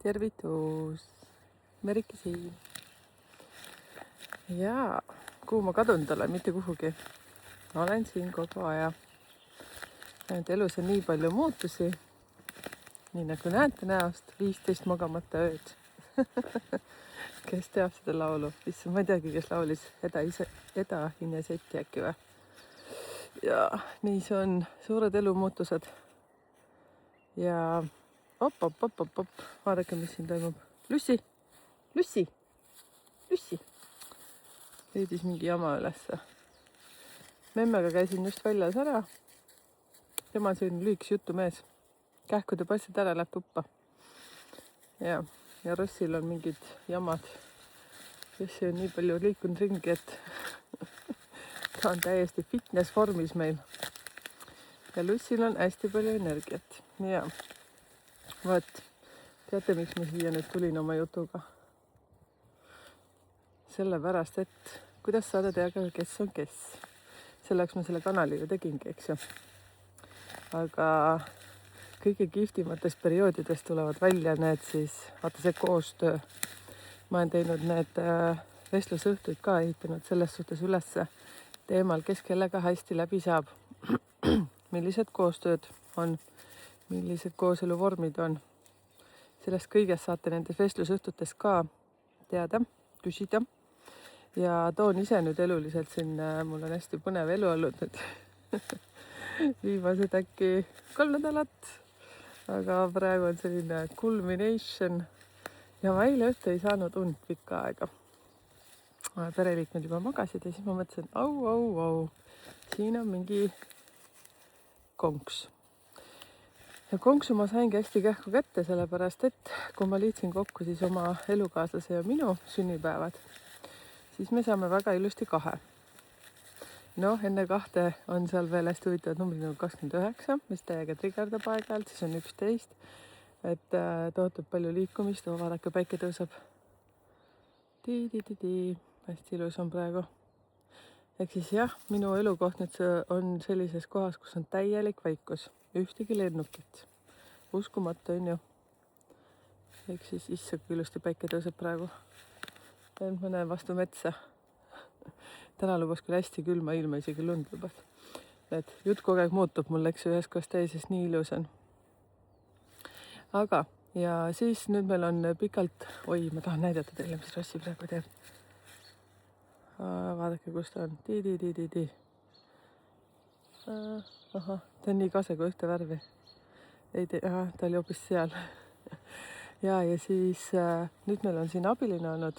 Tervitus, Merike siin. Jaa, kuhu ma kadunud olen, mitte kuhugi. Olen siin kogu aja. Ainult elus on nii palju muutusi. Nii nagu näete näost, 15 magamata ööd. Kes teab seda laulu? Issand, ma ei teagi, kes laulis Eda Inesetti äkki või? Ja nii see on, suured elumuutused. Ja op. Vaadake, mis siin toimub. Lussi. Leidis mingi jama ülesse. Memmega käisin just väljas ära. Tema on selline lühikes jutumees. Kähkude passid ära, läheb tuppa. Ja Rossil on mingid jamad. Rossi on nii palju liikunud ringi, et ta on täiesti fitness vormis meil. Ja Lussil on hästi palju energiat. Ja vaat, teate, miks ma siia nüüd tulin oma jutuga? Sellepärast, et kuidas saada teada, kes on kes. Selleks ma selle kanali ju tegingi, eks ju. Aga kõige kihvtimatest perioodidest tulevad välja need siis, vaata see koostöö. Ma olen teinud need vestlusõhtuid ka, ehitanud selles suhtes ülesse teemal, kes kellega hästi läbi saab. Millised koostööd on, millised kooseluvormid on. Sellest kõigest saate nendes vestlusõhtutes ka teada, küsida. Ja toon ise nüüd eluliselt siin, mul on hästi põnev elu olnud nüüd. Viimased äkki 3 nädalat, aga praegu on selline culmination. Ja ma eile õhtu ei saanud und pikka aega. Pereliikmed juba magasid ja siis ma mõtlesin, au. Siin on mingi konks. Ja konksu ma saingi hästi kähku kätte, sellepärast et kui ma liitsin kokku siis oma elukaaslase ja minu sünnipäevad, siis me saame väga ilusti 2. Enne 2 on seal veel hästi huvitavad numbrid nagu 29, mis täiega trigerdab aeg-ajalt, siis on 11, et tohutult palju liikumist, vaadake, päike tõuseb. Hästi ilus on praegu. Ehk siis jah, minu elukoht nüüd on sellises kohas, kus on täielik vaikus, ühtegi lennukit. Uskumatu on ju. Ehk siis issa, kui ilusti päike tõuseb praegu. Ma näen vastu metsa. Täna lubas küll hästi külma ilma, isegi lund lubas. Et jutt kogu aeg muutub, mul läks ühes kohas täises nii ilus on. Aga, ja siis nüüd meil on pikalt, ma tahan näidata teile, mis Rossi praegu teeb. Vaadake, kus ta on. Ahah, ta on nii kase kui ühte värvi. Ta oli hoopis seal. Ja siis nüüd meil on siin abiline olnud.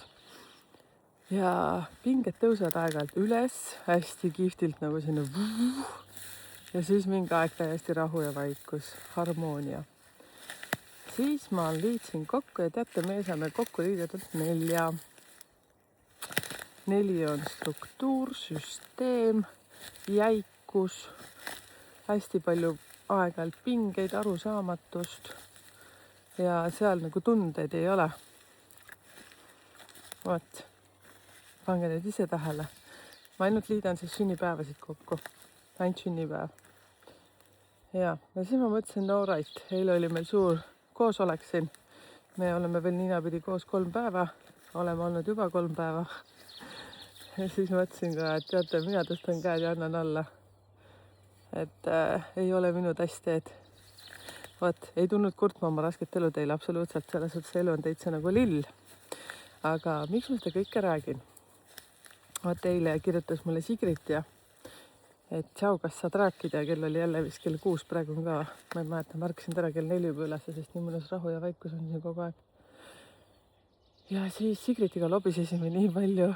Ja pinged tõusevad aeg-ajalt üles, hästi kihvtilt nagu sinna. Ja siis mingi aeg täiesti rahu ja vaikus, harmoonia. Siis ma liitsin kokku ja teate, me saame kokku liidetud 4. 4 on struktuur, süsteem, jäikus, hästi palju aeg-ajalt pingeid, arusaamatust ja seal nagu tundeid ei ole. Vaat. Pange need ise tähele. Ma ainult liidan siis sünnipäevasid kokku. Ainult sünnipäev. Ja siis ma mõtlesin, right, eile oli meil suur koosolek siin. Me oleme veel ninapidi koos 3 päeva. Oleme olnud juba 3 päeva. Ja siis mõtlesin ka, et teate, mina tõstan käed ja annan alla. Et ei ole minu tästeed. Vaat, ei tulnud kurtma oma rasket elu teile absoluutselt. Selles suhtes elu on teitsa nagu lill. Aga miks ma seda kõike räägin? Vaat eile kirjutas mulle Sigrit ja et tšau, kas saad rääkida, kell oli jälle vist kell 6 praegu on ka. Ma ei mäleta, ma ärkasin täna kell 4 juba ülesse, sest nii mõnus rahu ja vaikus on siin kogu aeg. Ja siis Sigritiga lobisesime nii palju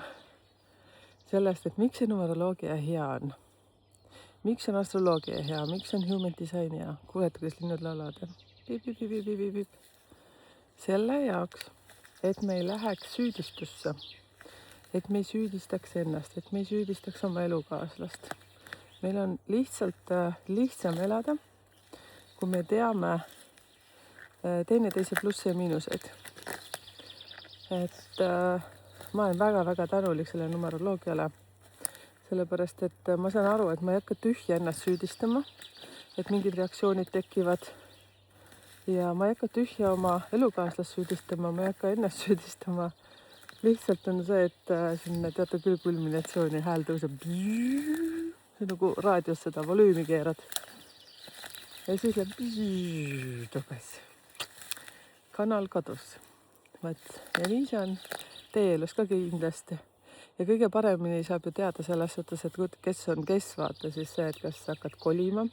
sellest, et miks see numeroloogia hea on. Miks on astroloogia hea, miks on human design hea. Kuulete, kuidas linnud laulavad. Pip. Selle jaoks, et me ei läheks süüdistusse. Et me ei süüdistaks ennast, et me ei süüdistaks oma elukaaslast. Meil on lihtsalt lihtsam elada, kui me teame teineteise plusse ja miinuseid. Et ma olen väga-väga tänulik selle numeroloogiale. Sellepärast, et ma saan aru, et ma ei hakka tühja ennast süüdistama, et mingid reaktsioonid tekivad ja ma ei hakka tühja oma elukaaslast süüdistama, ma ei hakka ennast süüdistama. Lihtsalt on see, et siin teate küll kulminatsiooni hääl tõuseb. See nagu raadios seda volüümi keerad. Ja siis läheb tagasi. Kanal kadus. Ja nii see on teie elus ka kindlasti. Ja kõige paremini saab ju teada selles suhtes, et kes on kes, vaata siis see, et kas hakkad kolima,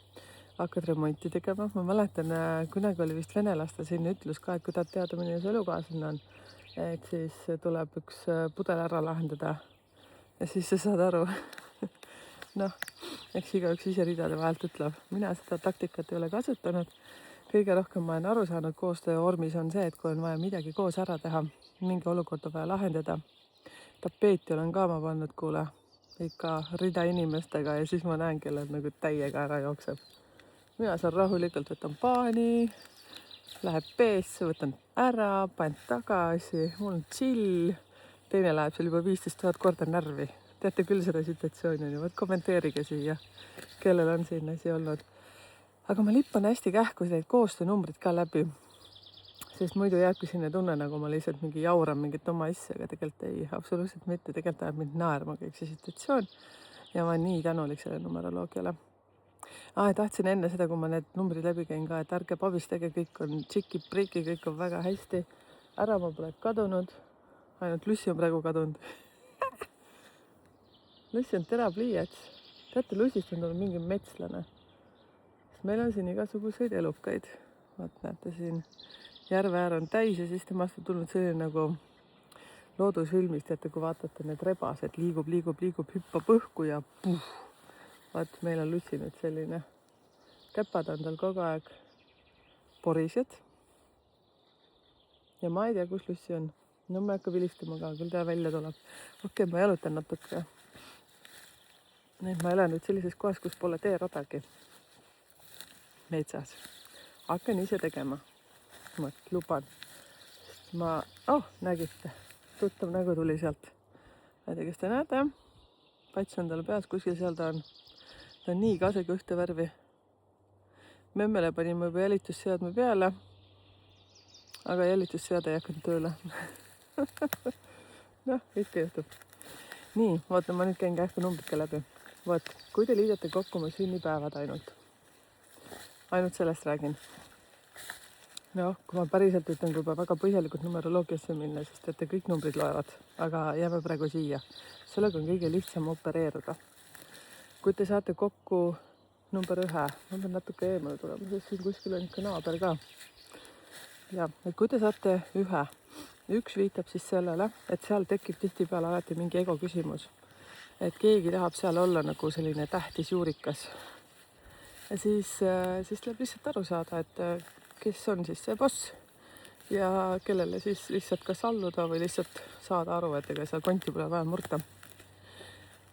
hakkad remonti tegema. Ma mäletan, kunagi oli vist venelaste siin ütlus ka, et kui tahad teada, milline see elukaaslane on, et siis tuleb üks pudel ära lahendada ja siis sa saad aru. Noh, eks igaüks ise ridade vahelt ütleb. Mina seda taktikat ei ole kasutanud. Kõige rohkem ma olen aru saanud koostöö vormis on see, et kui on vaja midagi koos ära teha, mingi olukord on vaja lahendada. Tapeeti olen ka ma pannud, kuule, ikka rida inimestega ja siis ma näen, kellel nagu täiega ära jookseb. Mina saan rahulikult, võtan paani, läheb peesse, võtan ära, panen tagasi, mul on chill. Teine läheb seal juba 15 000 korda närvi. Teate küll seda situatsiooni, võt kommenteerige siia, kellel on siin asi olnud. Aga ma lippan hästi kähku neid koostöönumbrid ka läbi, sest muidu jääbki sinna tunne, nagu ma lihtsalt mingi jauran mingit oma asja, aga tegelikult ei, absoluutselt mitte, tegelikult ajab mind naerma kõik see situatsioon ja ma olen nii tänulik selle numeroloogiale. Tahtsin enne seda, kui ma need numbrid läbi käin ka, et ärge pabistage, kõik on tšiki-priki, kõik on väga hästi. Ära ma pole kadunud, ainult Lussi on praegu kadunud. Lussi on terapliiats. Teate, Lussist on tulnud mingi metslane. Meil on siin igasuguseid elukaid. Vaat näete siin, järve äär on täis ja siis temast on tulnud selline nagu loodusfilmist, teate, kui vaatate need rebased, liigub, hüppab õhku ja puh. Vaat meil on Lussi nüüd selline. Käpad on tal kogu aeg porised. Ja ma ei tea, kus Lussi on. No ma ei hakka vilistama ka, küll ta välja tuleb. Okei, ma jalutan natuke. Nüüd ma elan nüüd sellises kohas, kus pole teeradagi. Metsas. Hakkan ise tegema. Ma luban. Nägite. Tuttav nägu tuli sealt. Ma ei tea, kes te näete. Pats on tal peas, kuskil seal ta on. Ta on nii kasega ühte värvi. Memmele panime juba jälitusseadme peale. Aga jälitusseade ei hakanud tööle. Ikka juhtub. Nii, vaata, ma nüüd käin kähku numbrike läbi. Vaat, kui te liidate kokku mu sünnipäevad ainult sellest räägin. Kui ma päriselt ütlen, kui väga põhjalikult numeroloogiasse minna, siis teate, kõik numbrid loevad, aga jääme praegu siia. Sellega on kõige lihtsam opereeruda. Kui te saate kokku number 1, ma pean natuke eemale tulema, sest siin kuskil on ikka naaber ka. Ja, et kui te saate 1 viitab siis sellele, et seal tekib tihtipeale alati mingi ego küsimus. Et keegi tahab seal olla nagu selline tähtis juurikas. Ja siis tuleb lihtsalt aru saada, et kes on siis see boss ja kellele siis lihtsalt kas alluda või lihtsalt saada aru, et ega seal konti pole vaja murda.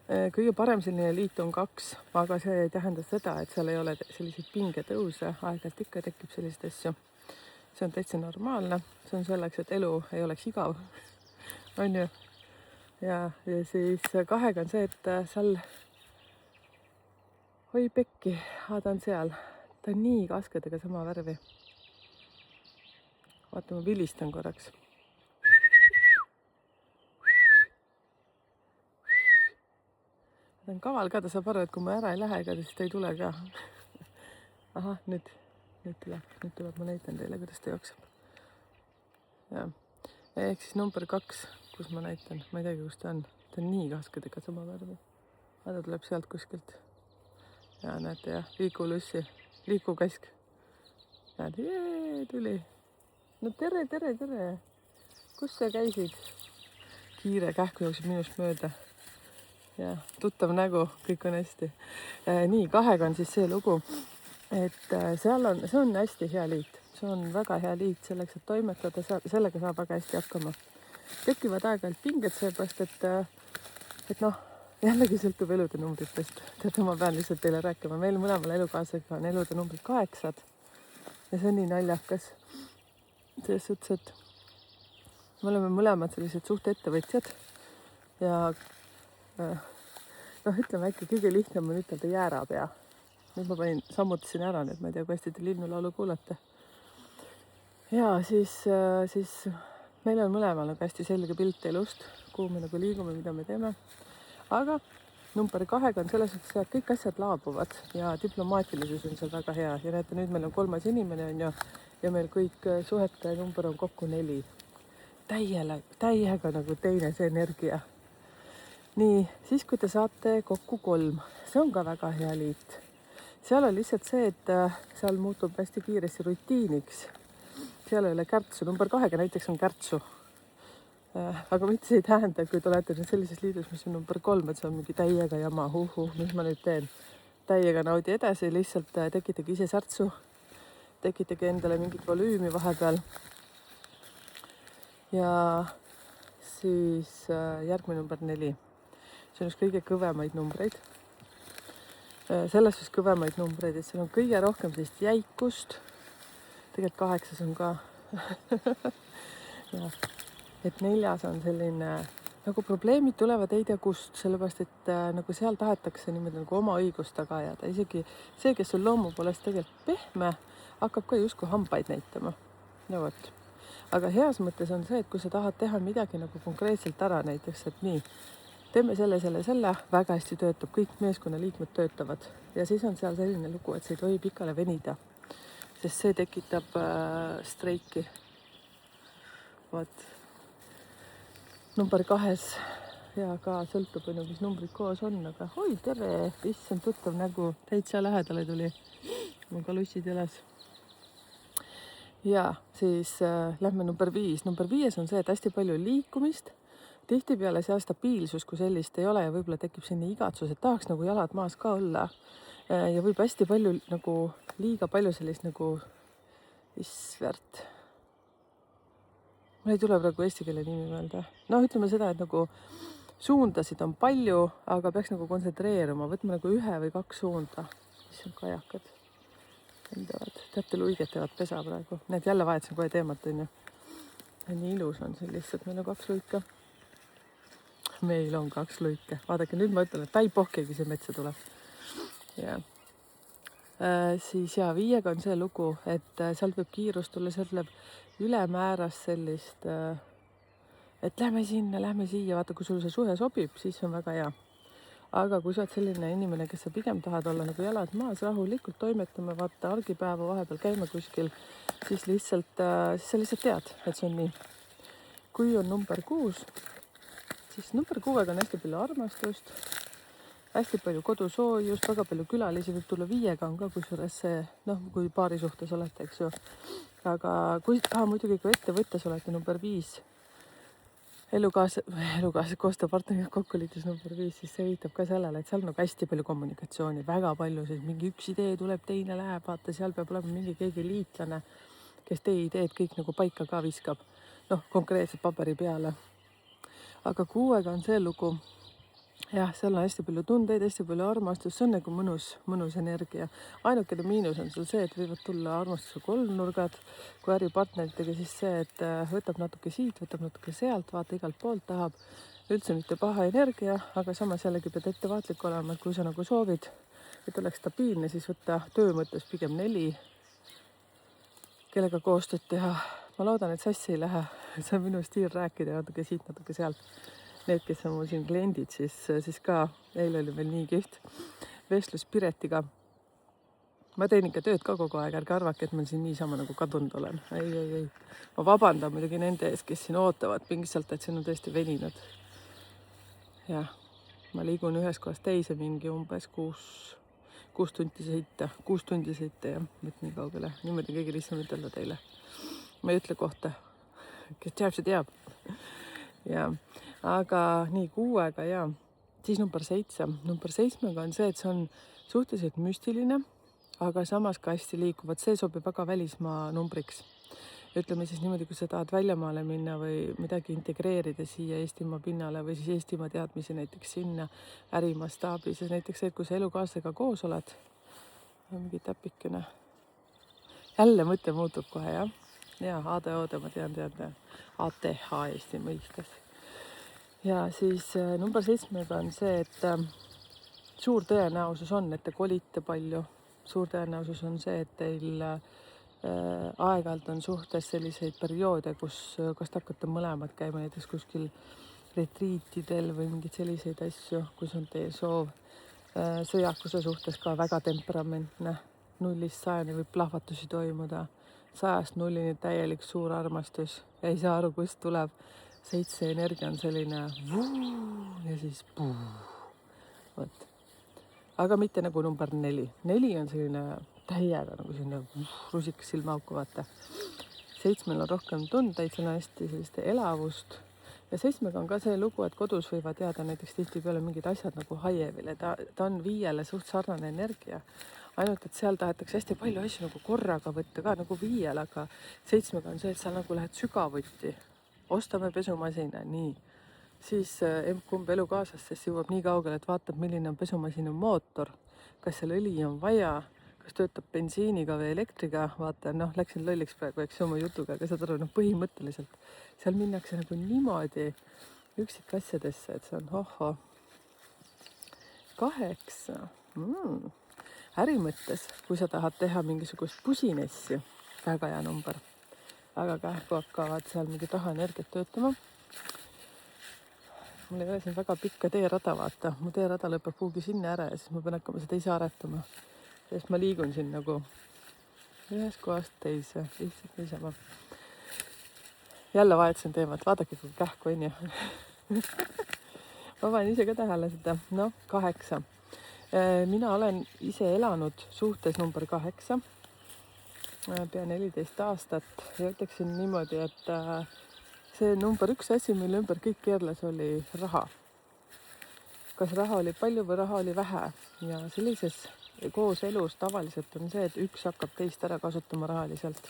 Kõige parem selline liit on 2, aga see ei tähenda seda, et seal ei ole selliseid pingetõuse, aeg-ajalt ikka tekib selliseid asju. See on täitsa normaalne, see on selleks, et elu ei oleks igav, on ju. Ja siis 2 on see, et seal oi pekki, ta on seal. Ta on nii kaskedega sama värvi. Vaata, ma vilistan korraks. Ta on kaval ka, ta saab aru, et kui ma ära ei lähe, ega siis ta ei tule ka. Ahah, nüüd tuleb, ma näitan teile, kuidas ta jookseb. Ja. Ehk siis number 2, kus ma näitan, ma ei teagi, kus ta on. Ta on nii kaskedega sama värvi. Ta tuleb sealt kuskilt. Ja näete jah, liigu Lussi, liigu käsk. Näed, tuli. No tere. Kus sa käisid? Kiire kähku jookseb minust mööda. Ja tuttav nägu, kõik on hästi. Nii, 2 on siis see lugu, et see on hästi hea liit. See on väga hea liit selleks, et toimetada, sellega saab väga hästi hakkama. Tekivad aeg-ajalt pinged seepärast, et jällegi sõltub elude numbritest. Teate, ma pean lihtsalt teile rääkima. Meil mõlemal elukaasega on elude numbrid 8 ja see on nii naljakas. Selles suhtes, et me oleme mõlemad sellised suht ettevõtjad ja ütleme äkki kõige lihtsam on ütelda jäärapea. Nüüd ma sammutasin ära, nüüd ma ei tea, kui hästi te linnulaulu kuulate. ja siis meil on mõlemal nagu hästi selge pilt elust, kuhu me nagu liigume, mida me teeme. Aga number 2 on selles suhtes, et kõik asjad laabuvad ja diplomaatilisus on seal väga hea. Ja näete, nüüd meil on 3. inimene on ju ja meil kõik suhete number on kokku 4. Täiega nagu teine see energia. Nii, siis kui te saate kokku 3, see on ka väga hea liit. Seal on lihtsalt see, et seal muutub hästi kiiresti rutiiniks. Seal ei ole kärtsu, number 2 näiteks on kärtsu. Aga mitte see ei tähenda, kui te olete nüüd sellises liidus, mis on number 3, et see on mingi täiega jama, mis ma nüüd teen. Täiega naudi edasi, lihtsalt tekitage ise särtsu, tekitage endale mingit volüümi vahepeal. Ja siis järgmine number 4. See on üks kõige kõvemaid numbreid. Selles siis kõvemaid numbreid, et seal on kõige rohkem sellist jäikust. Tegelikult 8 on ka. Ja. Et 4 on selline, nagu probleemid tulevad ei tea kust, sellepärast et nagu seal tahetakse niimoodi nagu oma õigust taga ajada. Isegi see, kes on loomu poolest tegelikult pehme, hakkab ka justkui hambaid näitama. No võt. Aga heas mõttes on see, et kui sa tahad teha midagi nagu konkreetselt ära näiteks, et nii, teeme selle, väga hästi töötab, kõik meeskonnaliikmed töötavad. Ja siis on seal selline lugu, et see ei tohi pikale venida, sest see tekitab streiki. Vot. Number 2 ja ka sõltub, mis numbrid koos on, aga oi, tere, issand tuttav nägu, täitsa lähedale tuli. Mul ka lussid jäles. Ja siis lähme number 5. Number 5 on see, et hästi palju liikumist. Tihtipeale seal stabiilsus, kui sellist ei ole ja võib-olla tekib selline igatsus, et tahaks nagu jalad maas ka olla. Ja võib hästi palju nagu liiga palju sellist nagu issväärt. Mul ei tule praegu eesti keele nimi mõelda. No ütleme seda, et nagu suundasid on palju, aga peaks nagu kontsentreeruma. Võtme nagu 1 või 2 suunda. Mis on kajakad? Endavad. Teate, luiget teevad pesa praegu. Need jälle vahetasin kohe teemat, on ju. Nii ilus on see lihtsalt. Meil on 2 luike. Meil on 2 luike. Vaadake, nüüd ma ütlen, et ta ei pohkegi see metsa tuleb. Ja. Siis 5 on see lugu, et sealt võib kiirust tulla, sealt läheb ülemääras sellist, et lähme sinna, lähme siia, vaata, kui sul see suhe sobib, siis on väga hea. Aga kui sa oled selline inimene, kes sa pigem tahad olla nagu jalad maas, rahulikult toimetame, vaata argipäeva vahepeal käime kuskil, siis lihtsalt, sa lihtsalt tead, et see on nii. Kui on number 6, siis number 6 on hästi palju armastust, hästi palju kodusoojust, väga palju külalisi, võib tulla 5 on ka kusjuures see, kui paari suhtes olete, eks ju. Aga kui muidugi kui ettevõttes olete number 5, elukaaslased koostööpartneriga kokkuliitus number 5, siis see viitab ka sellele, et seal on nagu hästi palju kommunikatsiooni, väga palju, siis mingi üks idee tuleb, teine läheb, vaata, seal peab olema mingi keegi liitlane, kes teie ideed kõik nagu paika ka viskab, konkreetselt paberi peale. Aga 6 on see lugu. Jah, seal on hästi palju tundeid, hästi palju armastust, see on nagu mõnus energia. Ainukene miinus on seal see, et võivad tulla armastuse 3 nurgad, kui äripartneritega siis see, et võtab natuke siit, võtab natuke sealt, vaata igalt poolt tahab, üldse mitte paha energia, aga samas jällegi pead ettevaatlik olema, et kui sa nagu soovid, et oleks stabiilne, siis võtta töö mõttes pigem 4, kellega koostööd teha. Ma loodan, et sassi ei lähe, see on minu stiil rääkida natuke siit, natuke sealt. Need, kes on mul siin kliendid, siis ka eile oli meil nii kihvt vestlus Piretiga. Ma teen ikka tööd ka kogu aeg, ärge arvake, et ma siin niisama nagu kadunud olen. Ei. Ma vabandan muidugi nende ees, kes siin ootavad pingsalt, et siin on tõesti veninud. Jah, ma liigun ühest kohast teise mingi umbes 6 tundi sõita ja nüüd nii kaugele. Niimoodi kõige lihtsam ütelda teile. Ma ei ütle kohta. Kes teab, see teab. Ja, aga nii 6 ja siis number 7. Number 7 on see, et see on suhteliselt müstiline, aga samas ka hästi liikuvad. See sobib väga välismaa numbriks. Ütleme siis niimoodi, kui sa tahad väljamaale minna või midagi integreerida siia Eestimaa pinnale või siis Eestimaa teadmisi näiteks sinna ärimastaabis. Ja näiteks see, et kui sa elukaaslasega koos oled, mingi täpikene. Jälle mõte muutub kohe, jah. Ja ADOD, ma tean, ATH Eesti mõistes. Ja siis number 7 on see, et suur tõenäosus on, et te kolite palju. Suur tõenäosus on see, et teil aeg-ajalt on suhtes selliseid perioode, kus kas te hakkate mõlemad käima näiteks kuskil retriitidel või mingeid selliseid asju, kus on teie soov. Sõjakuse suhtes ka väga temperamentne, 0-100 võib plahvatusi toimuda, 100-0 täielik suur armastus ja ei saa aru, kust tuleb. 7 energia on selline ja siis puu. Vot. Aga mitte nagu number 4. 4 on selline täiega nagu selline rusikas silmaauku, vaata. 7 on rohkem tundeid, seal on hästi sellist elavust. Ja 7 on ka see lugu, et kodus võivad jääda näiteks tihtipeale mingid asjad nagu haievile. Ta on 5-le suht sarnane energia. Ainult, et seal tahetakse hästi palju asju nagu korraga võtta ka nagu 5-l, aga 7 on see, et sa nagu lähed sügavuti. Ostame pesumasina, nii. Siis kumb elukaaslastest jõuab nii kaugele, et vaatab, milline on pesumasina mootor, kas seal õli on vaja, kas töötab bensiiniga või elektriga, vaata, läksin lolliks praegu, eks oma jutuga, aga saad aru, põhimõtteliselt seal minnakse nagu niimoodi üksikasjadesse, et see on hoho. 8. Äri mõttes, kui sa tahad teha mingisugust pusinessi, väga hea number, väga kähku hakkavad seal mingi rahaenergiat töötama. Mul ei ole siin väga pikka teerada, vaata. Mu teerada lõpeb kuhugi sinna ära ja siis ma pean hakkama seda ise aretama. Sest ma liigun siin nagu ühest kohast teise, lihtsalt niisama. Jälle vahetasin teemat, vaadake kui kähku on ju. Ma panen ise ka tähele seda. 8. Mina olen ise elanud suhtes number 8. Pea 14 aastat ja ütleksin niimoodi, et see number 1 asi, mille ümber kõik keerles, oli raha. Kas raha oli palju või raha oli vähe ja sellises koos elus tavaliselt on see, et üks hakkab teist ära kasutama rahaliselt.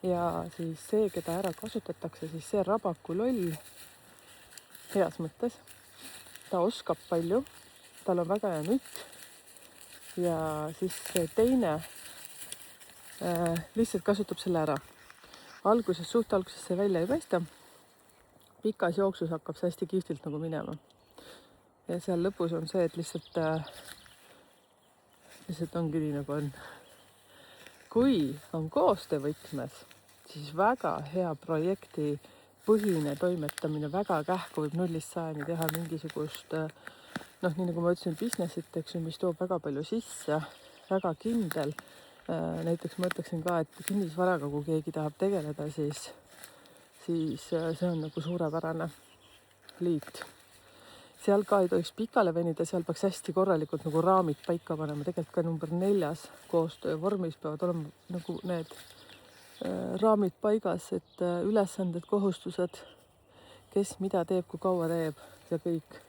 Ja siis see, keda ära kasutatakse, siis see rabaku loll heas mõttes. Ta oskab palju, tal on väga hea nutt ja siis see teine lihtsalt kasutab selle ära. Suht alguses see välja ei paista. Pikas jooksus hakkab see hästi kihvtilt nagu minema. Ja seal lõpus on see, et lihtsalt ongi nii nagu on. Kui on koostöövõtmes, siis väga hea projekti põhine toimetamine, väga kähku võib 0-100 teha mingisugust, nii nagu ma ütlesin, businessit, mis toob väga palju sisse, väga kindel. Näiteks ma ütleksin ka, et kinnisvaraga, kui keegi tahab tegeleda, siis see on nagu suurepärane liit. Seal ka ei tohiks pikale venida, seal peaks hästi korralikult nagu raamid paika panema. Tegelikult ka number 4 koostöö vormis peavad olema nagu need raamid paigas, et ülesanded, kohustused, kes mida teeb, kui kaua teeb ja kõik.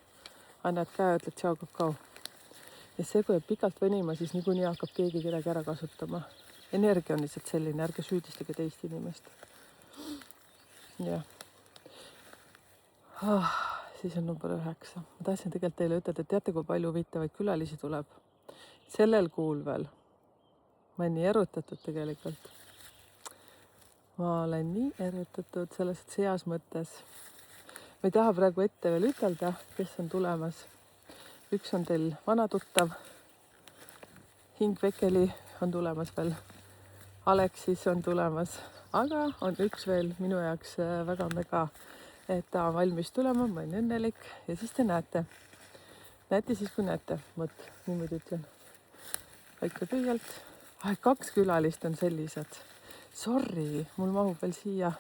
Annad käe, ütled tšau kakao. Ja see, kui jääb pikalt venima, siis niikuinii hakkab keegi kedagi ära kasutama. Energia on lihtsalt selline, ärge süüdistage teist inimest. Jah. Siis on number 9. Ma tahtsin tegelikult teile ütelda, et teate, kui palju huvitavaid külalisi tuleb. Sellel kuul veel. Ma olen nii erutatud tegelikult. Ma olen nii erutatud selles heas mõttes. Ma ei taha praegu ette veel ütelda, kes on tulemas. Üks on teil vana tuttav, Hing Vekeli on tulemas veel, Aleksis on tulemas, aga on üks veel minu jaoks väga mega, et ta on valmis tulema, ma olen õnnelik ja siis te näete. Näete siis, kui näete, mõt, niimoodi ütlen. Vaikka kõigelt. 2 külalist on sellised. Sorry, mul mahub veel siia.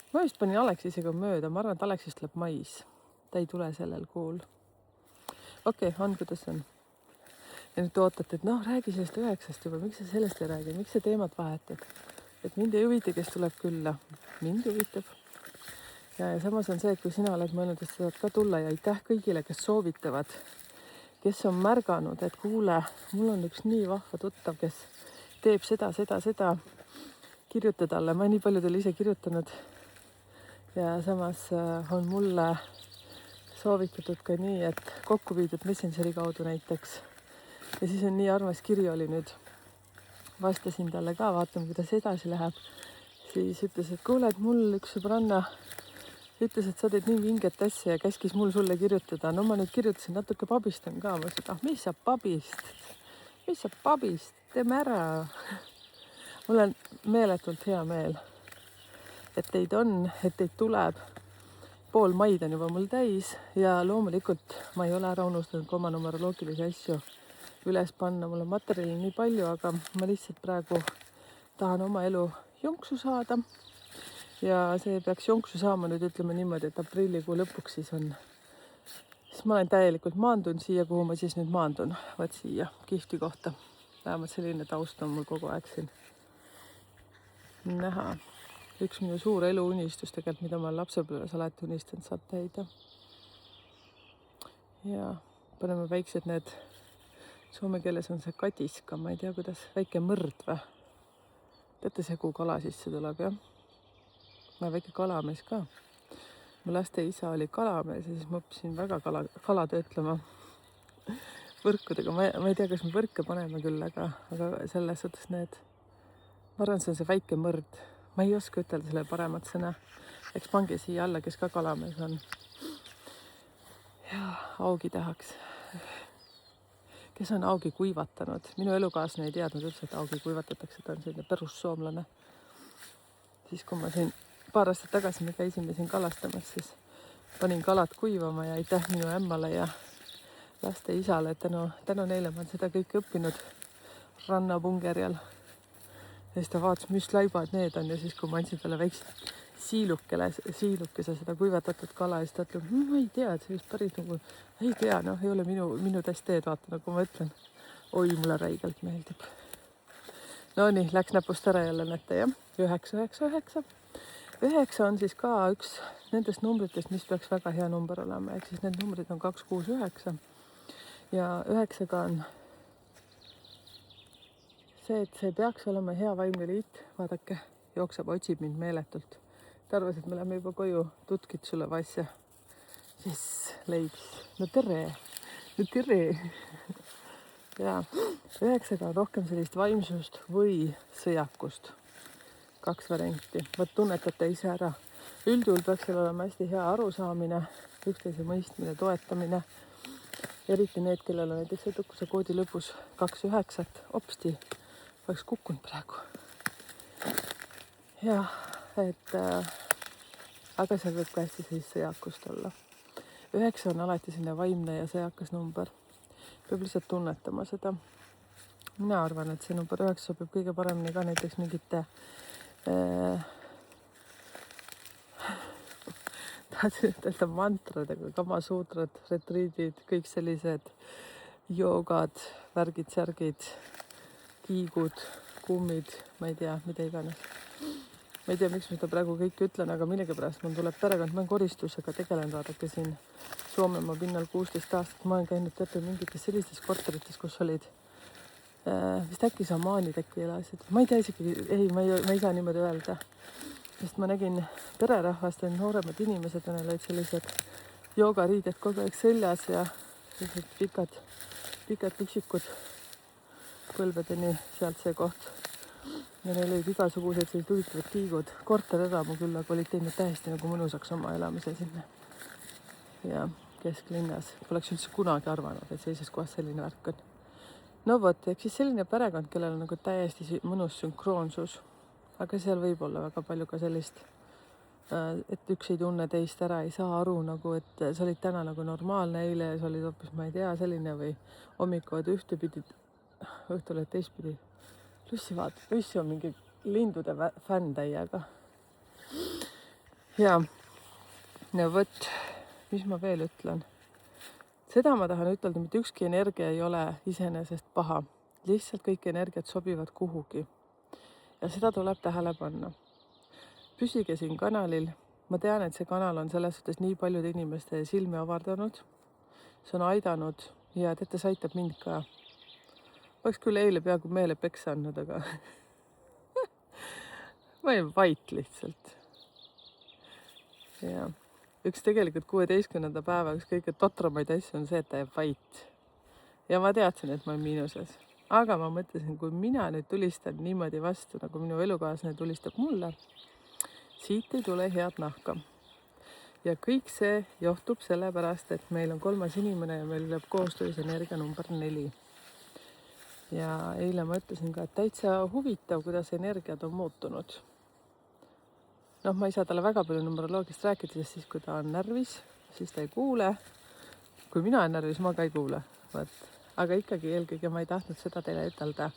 Ma just panin Aleksisega mööda, ma arvan, et Aleksis tuleb mais. Ta ei tule sellel kuul. Okei, on kuidas on. Ja nüüd ootate, et räägi sellest 9 juba, miks sa sellest ei räägi, miks sa teemat vahetad? Et mind ei huvita, kes tuleb külla. Mind huvitab. Ja samas on see, et kui sina oled mõelnud, et sa saad ka tulla ja aitäh kõigile, kes soovitavad, kes on märganud, et kuule, mul on üks nii vahva tuttav, kes teeb seda, kirjuta talle. Ma olen nii palju teile ise kirjutanud ja samas on mulle soovitatud ka nii, et kokku viidud Messengeri kaudu näiteks. Ja siis on nii armas kiri oli nüüd. Vastasin talle ka, vaatame, kuidas edasi läheb. Siis ütles, et kuule, et mul üks sõbranna ütles, et sa teed nii vinget asja ja käskis mul sulle kirjutada. No ma nüüd kirjutasin, natuke pabistan ka. Ma ütlesin, mis sa pabist? Teeme ära. mul on meeletult hea meel, et teid on, et teid tuleb. Pool maid on juba mul täis ja loomulikult ma ei ole ära unustanud ka oma numeroloogilisi asju üles panna. Mul on materjali nii palju, aga ma lihtsalt praegu tahan oma elu jonksu saada. Ja see peaks jonksu saama nüüd, ütleme niimoodi, et aprillikuu lõpuks siis ma olen täielikult maandunud siia, kuhu ma siis nüüd maandun. Vaat siia kihvti kohta. Vähemalt selline taust on mul kogu aeg siin näha. Üks minu suur eluunistus tegelikult, mida ma lapsepõlves alati unistanud, saab täida. Ja paneme väiksed need, soome keeles on see kadiska, ma ei tea, kuidas, väike mõrd või? Teate see, kuhu kala sisse tuleb, jah? Ma väike kalamees ka. Mu laste isa oli kalamees ja siis ma õppisin väga kala töötlema võrkudega. Ma ei tea, kas me võrke paneme küll, aga selles suhtes need, ma arvan, see on see väike mõrd. Ma ei oska ütelda selle paremat sõna. Eks pange siia alla, kes ka kalamees on. Ja augi tahaks. Kes on augi kuivatanud? Minu elukaaslane ei teadnud üldse, et augi kuivatatakse. Ta on selline perussoomlane. Siis kui ma siin paar aastat tagasi me käisime siin kalastamas, siis panin kalad kuivama ja aitäh minu ämmale ja laste isale, et tänu neile ma olen seda kõike õppinud rannapungerjal. Ja siis ta vaatas, mis laibad need on ja siis kui ma andsin talle väikse siilukese seda kuivatatud kala ja siis ta ütleb, ma ei tea, et see vist päris nagu, ei tea, ei ole minu testeed, vaata, nagu ma ütlen. Oi, mulle räigelt meeldib. No nii, läks näpust ära jälle näete, jah? 999. 9 on siis ka üks nendest numbritest, mis peaks väga hea number olema. Ehk siis need numbrid on 269 ja 9 on see, et see peaks olema hea vaimne liit. Vaadake, jookseb, otsib mind meeletult. Ta arvas, et me läheme juba koju tutkid sulle vasja. Siis leidis. No tere. Ja 9 on rohkem sellist vaimsust või sõjakust. 2 varianti. Võt tunnetate ise ära. Üldjuhul peaks seal olema hästi hea arusaamine, üksteise mõistmine, toetamine. Eriti need, kellel on näiteks edukuse koodi lõpus 29, opsti, oleks kukkunud praegu. Jah, aga seal võib ka hästi sellist sõjakust olla. 9 on alati selline vaimne ja sõjakas number. Peab lihtsalt tunnetama seda. Mina arvan, et see number 9 sobib kõige paremini ka näiteks mingite tahtsin ütelda mantradega, kamasuutrad, retriidid, kõik sellised joogad, värgid, särgid, kiigud, kummid, ma ei tea, mida iganes. Ma ei tea, miks ma seda praegu kõik ütlen, aga millegipärast mul tuleb perekond, ma olen koristusega tegelen, vaadake siin Soomemaa pinnal 16 aastat. Ma olen käinud teate mingites sellistes korterites, kus olid vist äkki samaanid äkki elasid. Ma ei tea isegi, ma ei saa niimoodi öelda. Sest ma nägin pererahvast ja nooremad inimesed, neil olid sellised joogariided kogu aeg seljas ja sellised pikad piksikud põlvedeni sealt see koht. Ja neil olid igasugused sellised huvitavad kiigud. Korterelamu küll, aga olid teinud täiesti nagu mõnusaks oma elamise sinna. Ja kesklinnas. Poleks üldse kunagi arvanud, et sellises kohas selline värk on. No vot, ehk siis selline perekond, kellel on nagu täiesti mõnus sünkroonsus. Aga seal võib olla väga palju ka sellist, et üks ei tunne teist ära, ei saa aru nagu, et sa olid täna nagu normaalne, eile sa olid hoopis, ma ei tea, selline või hommikuvad ühtepidi, õhtul oled teistpidi. Lussi on mingi lindude fänn täiega. Ja, no vot, mis ma veel ütlen? Seda ma tahan ütelda, mitte ükski energia ei ole iseenesest paha. Lihtsalt kõik energiat sobivad kuhugi. Ja seda tuleb tähele panna. Püsige siin kanalil. Ma tean, et see kanal on selles suhtes nii paljude inimeste silmi avardanud. See on aidanud ja teate, see aitab mind ka. Oleks küll eile peaaegu meele peksa andnud, aga ma olin vait lihtsalt. Ja üks tegelikult 16. päeva, üks kõige totramaid asju on see, et ta jääb vait. Ja ma teadsin, et ma olen miinuses. Aga ma mõtlesin, kui mina nüüd tulistan niimoodi vastu, nagu minu elukaaslane tulistab mulle, siit ei tule head nahka. Ja kõik see johtub sellepärast, et meil on 3. inimene ja meil läheb koostöös energia number 4. Ja eile ma ütlesin ka, et täitsa huvitav, kuidas energiad on muutunud. Noh, ma ei saa talle väga palju numeroloogiast rääkida, sest siis, kui ta on närvis, siis ta ei kuule. Kui mina olen närvis, ma ka ei kuule. Aga ikkagi eelkõige ma ei tahtnud seda teile ütelda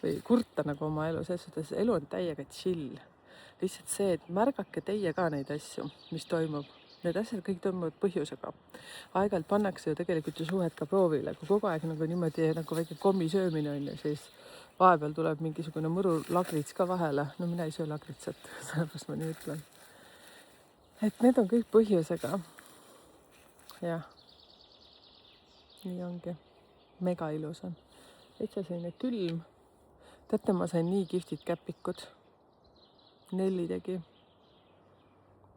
või kurta nagu oma elu, selles suhtes elu on täiega chill. Lihtsalt see, et märgake teie ka neid asju, mis toimub. Need asjad kõik toimuvad põhjusega. Aeg-ajalt pannakse ju tegelikult ju suhet ka proovile, kui kogu aeg nagu niimoodi nagu väike kommi söömine on ju, siis vahepeal tuleb mingisugune mõru lagrits ka vahele. No mina ei söö lagritsat, sellepärast ma nii ütlen. Et need on kõik põhjusega. Jah. Nii ongi. Mega ilus on. Täitsa selline külm. Teate, ma sain nii kihvtid käpikud. 4 tegi.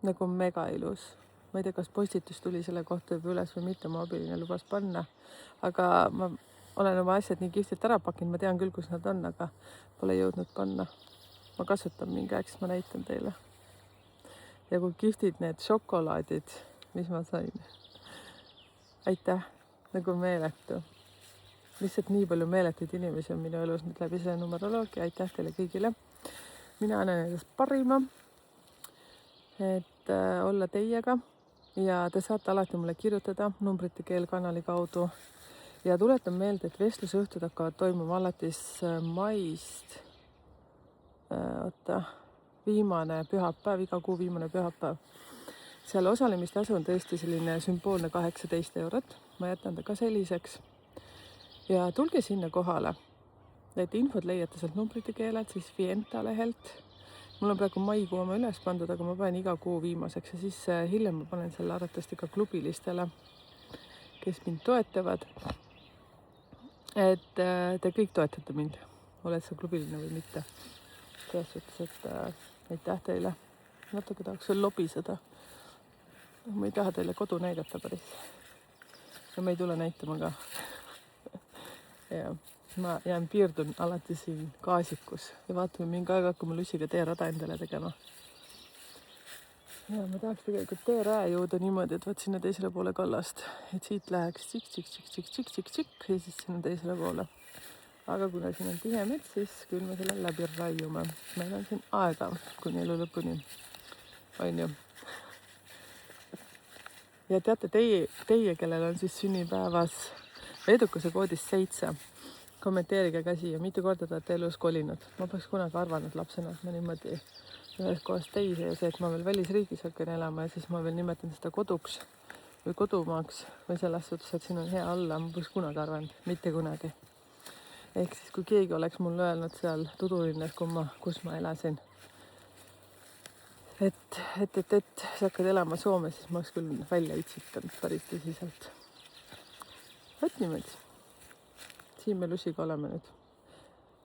Nagu mega ilus. Ma ei tea, kas postitus tuli selle kohta juba üles või mitte, mu abiline lubas panna. Aga ma olen oma asjad nii kihvtilt ära pakkinud, ma tean küll, kus nad on, aga pole jõudnud panna. Ma kasutan mingi aeg, siis ma näitan teile. Ja kui kihvtid need šokolaadid, mis ma sain. Aitäh, nagu meeletu. Lihtsalt nii palju meeletuid inimesi on minu elus nüüd läbi selle numeroloogia. Aitäh teile kõigile. Mina annan endast parima, et olla teiega ja te saate alati mulle kirjutada numbrite keelkanali kaudu. Ja tuletan meelde, et vestlusõhtud hakkavad toimuma alates maist. Viimane pühapäev, iga kuu viimane pühapäev. Seal osalemistasu on tõesti selline sümboolne 18 €. Ma jätan ta ka selliseks. Ja tulge sinna kohale. Need infod leiate sealt numbrite keelelt, siis Fienta lehelt. Mul on praegu maikuu oma üles pandud, aga ma panen iga kuu viimaseks ja siis hiljem ma panen selle arvatavasti ka klubilistele, kes mind toetavad. Et te kõik toetate mind, oled sa klubiline või mitte. Selles suhtes, et aitäh teile. Natuke tahaks veel lobiseda. Ma ei taha teile kodu näidata päris. Ja ma ei tule näitama ka. Ja ma jään piirdun alati siin gaasikus ja vaatame mingi aeg hakkama Lussiga teerada endale tegema. Ja ma tahaks tegelikult teerää jõuda niimoodi, et võt sinna teisele poole kallast, et siit läheks tšik ja siis sinna teisele poole. Aga kuna siin on tihe mets, siis küll me selle läbi raiume. Meil on siin aega kuni elu lõpuni. On ju. Ja teate, teie, kellel on siis sünnipäevas edukuse koodis 7, kommenteerige ka siia, mitu korda te olete elus kolinud. Ma poleks kunagi arvanud lapsena, et ma niimoodi ühest kohast teise ja see, et ma veel välisriigis hakkan elama ja siis ma veel nimetan seda koduks või kodumaaks või selles suhtes, et siin on hea olla, ma poleks kunagi arvanud, mitte kunagi. Ehk siis, kui keegi oleks mulle öelnud seal Tudulinnas, kus ma elasin, et sa hakkad elama Soomes, siis ma oleks küll välja itsitanud päris tõsiselt. Võt niimoodi. Siin me Lussiga oleme nüüd.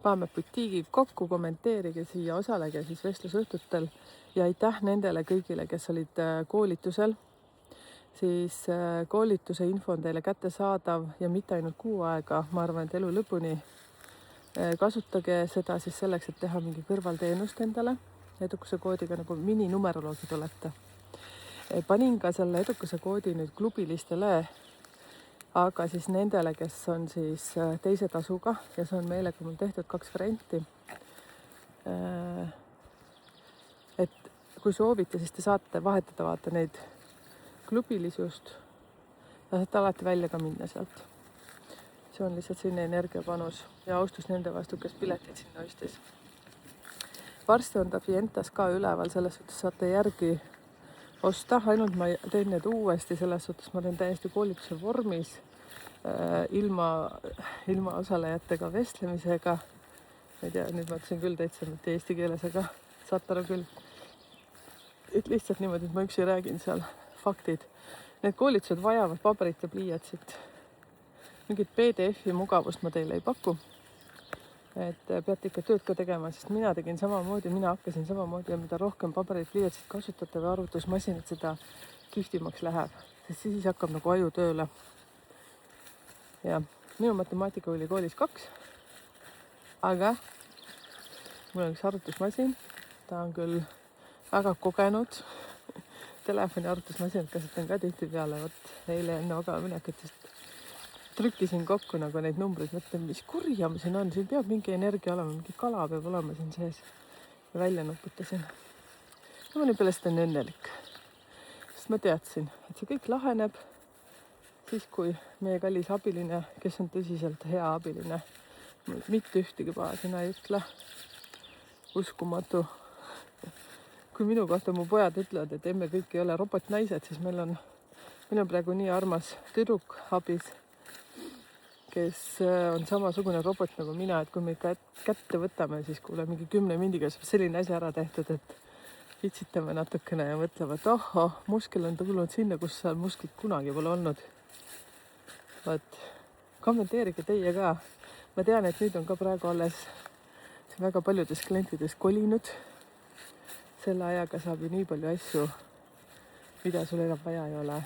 Paneme butiigid kokku, kommenteerige siia, osalege siis vestlusõhtutel ja aitäh nendele kõigile, kes olid koolitusel. Siis koolituse info on teile kättesaadav ja mitte ainult kuu aega, ma arvan, et elu lõpuni. Kasutage seda siis selleks, et teha mingi kõrvalteenust endale. Edukuse koodiga nagu mininumeroloogid olete. Panin ka selle edukuse koodi nüüd klubilistele, aga siis nendele, kes on siis teise tasuga ja see on meelega mul tehtud 2 varianti. Et kui soovite, siis te saate vahetada vaata neid klubilisust ja saate alati välja ka minna sealt. See on lihtsalt selline energiapanus ja austus nende vastu, kes piletid sinna ostis. Varsti on ta Fientas ka üleval, selles suhtes saate järgi osta, ainult ma teen need uuesti, selles suhtes ma teen täiesti koolituse vormis, ilma osalejatega vestlemisega. Ma ei tea, nüüd ma ütlesin küll täitsa mitte eesti keeles, aga saate aru küll. Et lihtsalt niimoodi, et ma üksi räägin seal faktid. Need koolitused vajavad paberit ja pliiatsit. Mingit PDF-i mugavust ma teile ei paku. Et peate ikka tööd ka tegema, sest mina tegin samamoodi, mina hakkasin samamoodi ja mida rohkem paberit pliiatsit kasutate või arvutusmasinat, seda kihvtimaks läheb, sest siis hakkab nagu aju tööle. Ja minu matemaatika oli koolis 2, aga mul on üks arvutusmasin, ta on küll väga kogenud, telefoni arvutusmasinat kasutan ka tihti peale, eile enne magamaminekut just trükkisin kokku nagu neid numbreid, mõtlen, mis kurja ma siin on, siin peab mingi energia olema, mingi kala peab olema siin sees. Ja välja nuputasin. Ja ma nii pärast olen õnnelik. Sest ma teadsin, et see kõik laheneb siis, kui meie kallis abiline, kes on tõsiselt hea abiline, mitte ühtegi paha sõna ei ütle. Uskumatu. Kui minu kohta mu pojad ütlevad, et emme kõik ei ole robotnaised, siis meil on praegu nii armas tüdruk abis, kes on samasugune robot nagu mina, et kui me ikka kätte võtame, siis kuule mingi 10 mindiga saab selline asi ära tehtud, et itsitame natukene ja mõtlevad, et ohoh, muskel on tulnud sinna, kus seal musklit kunagi pole olnud. Vaat, kommenteerige teie ka. Ma tean, et nüüd on ka praegu alles väga paljudes klientides kolinud. Selle ajaga saab ju nii palju asju, mida sul enam vaja ei ole,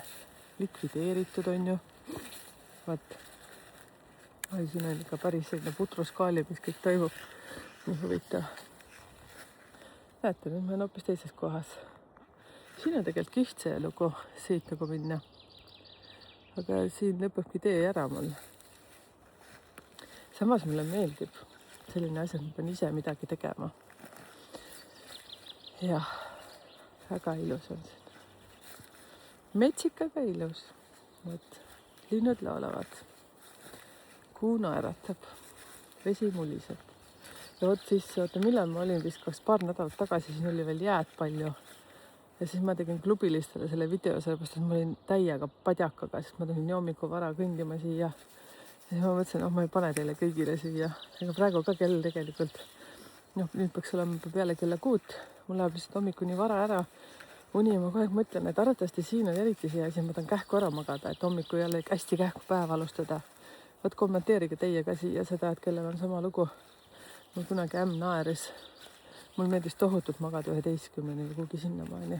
likvideeritud on ju. Vaat, siin on ikka päris selline putruskaali, mis kõik toimub. Nii huvitav. Näete, nüüd ma olen hoopis teises kohas. Siin on tegelikult kiht see lugu, siit nagu minna. Aga siin lõpebki tee ära mul. Samas mulle meeldib selline asi, et ma pean ise midagi tegema. Jah, väga ilus on siin. Metsik, aga ilus. Võt, linnud laulavad. Kuu naeratab. Vesi muliseb. Ja vot siis, millal ma olin vist paar nädalat tagasi, siin oli veel jääd palju. Ja siis ma tegin klubilistele selle video, sellepärast, et ma olin täiega padjakaga, sest ma tulin nii hommiku vara kõndima siia. Ja siis ma mõtlesin, ma ei pane teile kõigile siia. Ega praegu ka kell tegelikult. Nüüd peaks olema peale kella 6. Mul läheb lihtsalt hommikuni vara ära. Uni ja ma kogu aeg mõtlen, et arvatavasti siin on eriti see asi, ma tahan kähku ära magada, et hommiku jälle hästi kähku päev alustada. Võt kommenteerige teie ka siia seda, et kellel on sama lugu. Mul kunagi ämm naeris. Mul meeldis tohutult magada 11-ni kuhugi sinnamaani.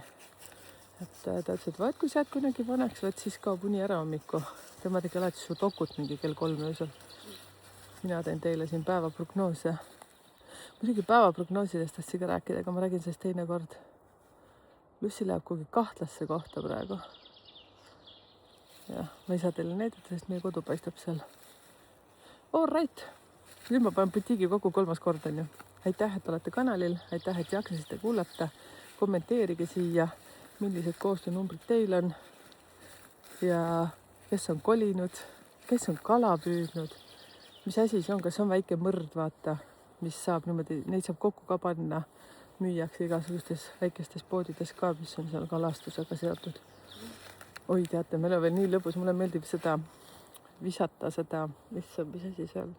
Et ta ütles, et vaat kui sa jääd kunagi vaneks, siis kaob uni ära hommiku. Tema tegi alati su dokut mingi kell 3 öösel. Mina teen teile siin päevaprognoose. Muidugi päevaprognoosidest tahtsin ka rääkida, aga ma räägin sellest teine kord. Lussi läheb kuhugi kahtlasse kohta praegu. Jah, ma ei saa teile näidata, sest meie kodu paistab seal. All right. Nüüd ma panen butiigi kokku 3. kord on ju. Aitäh, et olete kanalil. Aitäh, et jaksasite kuulata. Kommenteerige siia, millised koostöönumbrid teil on. Ja kes on kolinud, kes on kala püüdnud. Mis asi see on, kas on väike mõrd, vaata, mis saab niimoodi, neid saab kokku ka panna. Müüakse igasugustes väikestes poodides ka, mis on seal kalastusega seotud. Oi, teate, meil on veel nii lõbus. Mulle meeldib seda visata seda, mis asi seal,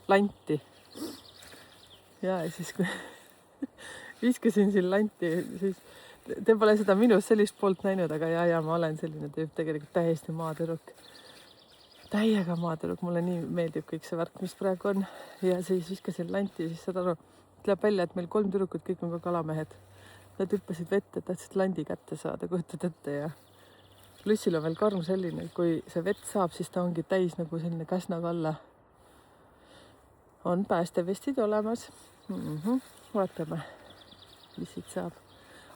lanti. Ja siis kui viskasin siin lanti, siis te pole seda minust sellist poolt näinud, aga ja ma olen selline tüüp, tegelikult täiesti maatüdruk. Täiega maatüdruk, mulle nii meeldib kõik see värk, mis praegu on. Ja siis viskasin lanti, siis saad aru, läheb välja, et meil 3 tüdrukut, kõik on ka kalamehed. Nad hüppasid vette, et tahtsid landi kätte saada, kujutad ette ja Lussil on veel karm selline, kui see vett saab, siis ta ongi täis nagu selline käsnakalla. On päästevestid olemas. Vaatame, mis siit saab.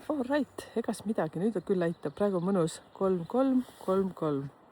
All right, egas midagi, nüüd on küll aitab. Praegu mõnus 3-3-3-3.